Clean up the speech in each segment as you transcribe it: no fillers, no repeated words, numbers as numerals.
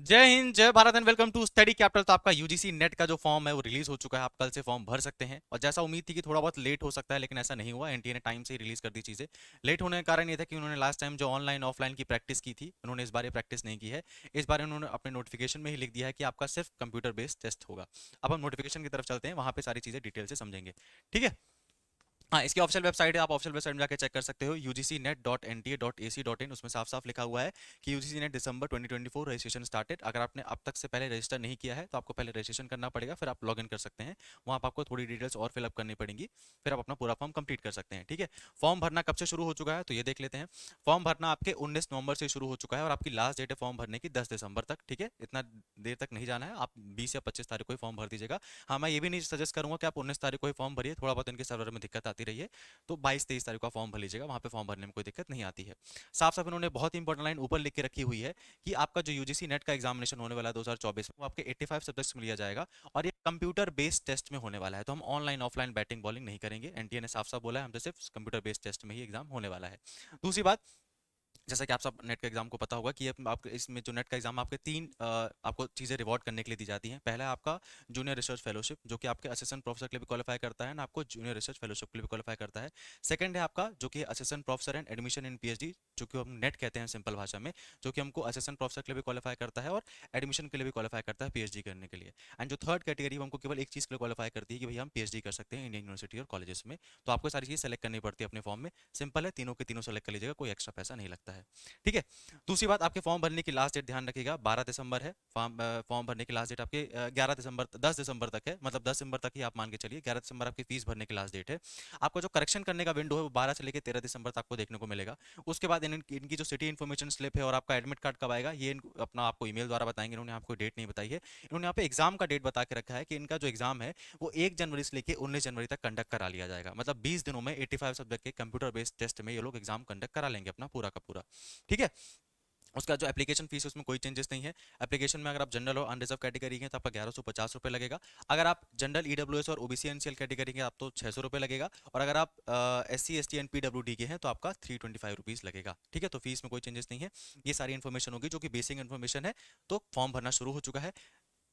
जय हिंद, जय Bharat and welcome to study capital. तो आपका यूजीसी नेट का जो फॉर्म है वो रिलीज हो चुका है। आप कल से फॉर्म भर सकते हैं और जैसा उम्मीद थी कि थोड़ा बहुत लेट हो सकता है, लेकिन ऐसा नहीं हुआ। एनटीए ने टाइम से ही रिलीज कर दी चीजें। लेट होने का कारण ये था कि उन्होंने लास्ट टाइम जो ऑनलाइन ऑफलाइन की प्रैक्टिस की थी, उन्होंने इस बार ये प्रैक्टिस नहीं की है। इस बार उन्होंने अपने नोटिफिकेशन में ही लिख दिया है कि आपका सिर्फ कंप्यूटर बेस्ड टेस्ट होगा। अब हम नोटिफिकेशन की तरफ चलते हैं, वहां पे सारी चीजें डिटेल से समझेंगे। ठीक है। हाँ, इसकी ऑफिशियल वेबसाइट है, आप ऑफिशियल वेबसाइट में जाकर चेक कर सकते हो, ugcnet.nta.ac.in। उसमें साफ साफ लिखा हुआ है कि यूजीसी नेट दिसंबर 2024 रजिस्ट्रेशन स्टार्टेड। अगर आपने अब तक से पहले रजिस्टर नहीं किया है तो आपको पहले रजिस्ट्रेशन करना पड़ेगा, फिर आप लॉगिन कर सकते हैं। वहाँ पर आपको थोड़ी डिटेल्स और फिलअप करनी पड़ेंगी, फिर आप अपना पूरा फॉर्म कंप्लीट कर सकते हैं। ठीक है। फॉर्म भरना कब से शुरू हो चुका है तो ये देख लेते हैं। फॉर्म भरना आपके 19 नवंबर से शुरू हो चुका है और आपकी लास्ट डेट है फॉर्म भरने की 10 दिसंबर तक। ठीक है, इतना देर तक नहीं जाना है, आप 20 या 25 तारीख को ही फॉर्म भर दीजिएगा। हाँ, मैं ये भी नहीं सजेस्ट करूंगा कि आप 19 तारीख को ही फॉर्म भरिए, थोड़ा बहुत इनके सर्वर में दिक्कत आती रही है। तो 22-23 तारीख का फॉर्म भर लीजिएगा, वहाँ पे फॉर्म भरने में कोई दिक्कत नहीं आती है। साफ साफ इन्होंने बहुत ही इंपॉर्टेंट लाइन ऊपर लिख के रखी हुई है कि आपका जो यूजीसी नेट का एग्जामिनेशन होने वाला है 2024 में, वो आपके 85 सब्जेक्ट्स में लिया जाएगा और ये कंप्यूटर बेस्ड टेस्ट में होने वाला है। तो हम ऑनलाइन ऑफलाइन बैटिंग बॉलिंग नहीं करेंगे। एनटीए ने साफ साफ बोला है हमसे सिर्फ कंप्यूटर बेस्ड टेस्ट में ही एग्जाम होने वाला है। दूसरी बात, जैसा कि आप सब नेट का एग्जाम को पता होगा कि आप इसमें जो नेट का एग्जाम आपके तीन आपको चीज़ें रिवॉर्ड करने के लिए दी जाती हैं। पहला है आपका जूनियर रिसर्च फेलोशिप, जो कि आपके असिस्टेंट प्रोफेसर के लिए भी क्वालिफाई करता है ना, आपको जूनियर रिसर्च फेलोशिप के लिए भी क्वालिफाई करता है। सेकंड है आपका जो कि assistant professor and admission in PhD, जो कि हम नेट कहते हैं सिंपल भाषा में, जो कि हमको असिस्टेंट प्रोफेसर के लिए भी क्वालिफाई करता है और एडमिशन के लिए भी क्वालिफाई करता है पीएचडी करने के लिए। एंड जो थर्ड कैटेगरी हमको केवल एक चीज़ के लिए क्वालिफाई करती है कि भाई हम पीएचडी कर सकते हैं इंडियन यूनिवर्सिटी और कॉलेजेस में। तो आपको सारी चीज़ सेलेक्ट करनी पड़ती है अपने फॉर्म में। सिंपल है, तीनों के तीनों सेलेक्ट कर लीजिएगा, कोई एक्स्ट्रा पैसा नहीं लगता है। ठीक है। दूसरी बात, आपके फॉर्म भरने की लास्ट डेट ध्यान रखिएगा 12 दिसंबर है। फॉर्म भरने की लास्ट डेट आपके 11 दिसंबर 10 दिसंबर तक है, मतलब 10 दिसंबर तक ही आप मान के चलिए। 11 दिसंबर आपकी फीस भरने की लास्ट डेट है। आपको जो करेक्शन करने का विंडो है वो 12 से लेकर 13 दिसंबर तक आपको देखने को मिलेगा। उसके बाद इनकी जो सिटी इन्फॉर्मेशन स्लिप है और आपका एडमिट कार्ड कब आएगा ये अपना आपको ईमेल द्वारा बताएंगे। इन्होंने आपको डेट नहीं बताई है। इन्होंने यहाँ पे एग्जाम का डेट बता के रखा है कि इनका जो एग्जाम है वो 1 जनवरी से लेकर 19 जनवरी तक कंडक्ट करा लिया जाएगा। मतलब 20 दिनों में 85 सब्जेक्ट के कंप्यूटर बेस्ड टेस्ट में ये लोग एग्जाम कंडक्ट करा लेंगे अपना पूरा का पूरा। ठीक है। उसका जो एप्लीकेशन फीस है उसमें कोई चेंजेस नहीं है। एप्लीकेशन में अगर आप जनरल और अनरिजर्व कैटेगरी के तो आपका 1150 रुपये लगेगा। अगर आप जनरल ईडब्ल्यूएस और ओबीसी एनसीएल कैटेगरी के आप तो 600 रुपये लगेगा। और अगर आप एससी एसटी एंड पीडब्ल्यूडी के हैं तो आपका 325 रुपीज़ लगेगा। ठीक है, तो फीस में कोई चेंजेस नहीं है। ये सारी इन्फॉर्मेशन होगी जो कि बेसिक इन्फॉर्मेशन है। तो फॉर्म भरना शुरू हो चुका है।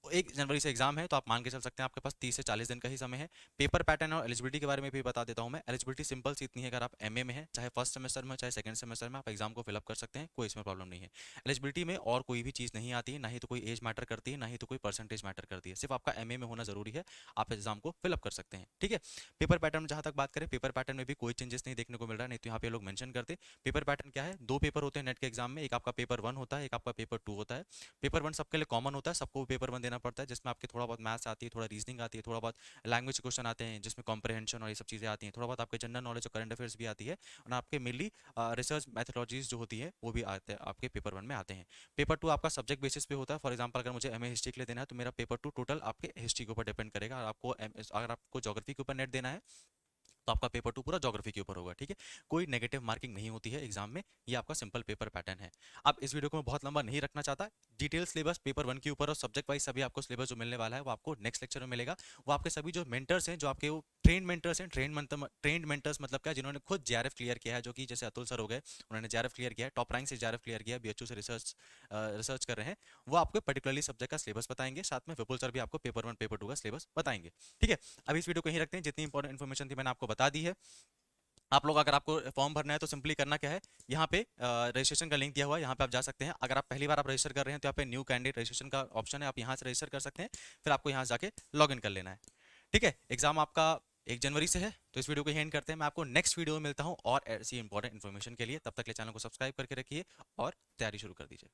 1 जनवरी से एग्जाम है, तो आप मान के चल सकते हैं आपके पास 30 से 40 दिन का ही समय है। पेपर पैटर्न और एलिजिबिलिटी के बारे में भी बता देता हूं मैं। एलिजिबिलिटी सिंपल सी इतनी है, अगर आप एमए में हैं, चाहे फर्स्ट सेमेस्टर में चाहे सेकंड सेमेस्टर में, आप एग्जाम को फिलअप कर सकते हैं, कोई इसमें प्रॉब्लम नहीं है। एलिजिबिलिटी में और कोई भी चीज़ नहीं आती है, ना ही तो कोई एज मैटर करती है, ना ही तो कोई परसेंटेज मैटर करती है। सिर्फ आपका एमए में होना जरूरी है, आप एग्जाम को फिलअप कर सकते हैं। ठीक है। पेपर पैटर्न में जहां तक बात करें, पेपर पैटर्न में भी कोई चेंजेस नहीं देखने को मिल रहा है, नहीं तो यहाँ पे लोग मेंशन करते। पेपर पैटर्न क्या है, दो पेपर होते हैं नेट के एग्जाम में, एक आपका पेपर 1 होता है, एक आपका पेपर 2 होता है। पेपर 1 सबके लिए कॉमन होता है, सबको पेपर 1 देना पड़ता है, जिसमें आपके थोड़ा बहुत मैथ्स आती है, थोड़ा रीजनिंग आती है, थोड़ा बहुत लैंग्वेज क्वेश्चन आते हैं जिसमें कॉम्प्रहेंशन और ये सब चीज़ें आती हैं, थोड़ा बहुत आपके जनरल नॉलेज और करंट अफेयर्स भी आती है। और आपके मेनली रिसर्च मैथडोलॉजीज जो होती है वो भी आते हैं, आपके पेपर 1 में आते हैं। पेपर 2 आपका सब्जेक्ट बेसिस पे होता है। फॉर एग्जाम्पल अगर मुझे एमए हिस्ट्री के लिए देना है तो मेरा पेपर 2 टोटल आपके हिस्ट्री के ऊपर डिपेंड करेगा। और आपको अगर आपको ज्योग्राफी के ऊपर नेट देना है तो आपका पेपर 2 पूरा ज्योग्राफी के ऊपर होगा। ठीक है। कोई नेगेटिव मार्किंग नहीं होती है एग्जाम में। ये आपका सिंपल पेपर पैटर्न है। अब इस वीडियो को मैं बहुत लंबा नहीं रखना चाहता। डिटेल सिलेबस पेपर 1 के ऊपर और सब्जेक्ट वाइज सभी आपको सिलेबस जो मिलने वाला है वो आपको नेक्स्ट लेक्चर में मिलेगा। वो आपके सभी जो मेंटर्स हैं, जो आपके वो ट्रेन मेंटर्स हैं, ट्रेंड मेंटर्स मतलब क्या, जिन्होंने खुद जेआरएफ क्लियर किया है, जो कि जैसे अतुल सर हो गए, उन्होंने जेआरएफ क्लियर किया है, टॉप रैंक से जेआरएफ क्लियर किया है, बीएचयू से रिसर्च कर रहे हैं। वो आपको पर्टिकुलरली सब्जेक्ट का सिलेबस बताएंगे। साथ में विपुल सर भी आपको पेपर 1 पेपर 2 का सिलेबस बताएंगे। ठीक है। अब इस वीडियो को यहीं रखते हैं, जितनी इंपॉर्टेंट इन्फॉर्मेशन थी मैंने आपको बता दी है। आप लोग अगर आपको फॉर्म भरना है तो सिंपली करना क्या है, यहाँ पे रजिस्ट्रेशन का लिंक दिया हुआ है, यहाँ पे आप जा सकते हैं। अगर आप पहली बार आप रजिस्टर कर रहे हैं तो यहाँ पे न्यू कैंडिडेट रजिस्ट्रेशन का ऑप्शन है, आप यहाँ से रजिस्टर कर सकते हैं। फिर आपको यहाँ से जाके लॉग इन कर लेना है। ठीक है। एग्जाम आपका 1 जनवरी से है। तो इस वीडियो को एंड करते हैं। मैं आपको नेक्स्ट वीडियो में मिलता हूँ और ऐसी इंपॉर्टेंट इन्फॉर्मेशन के लिए। तब तक के चैनल को सब्सक्राइब करके रखिए और तैयारी शुरू कर दीजिए।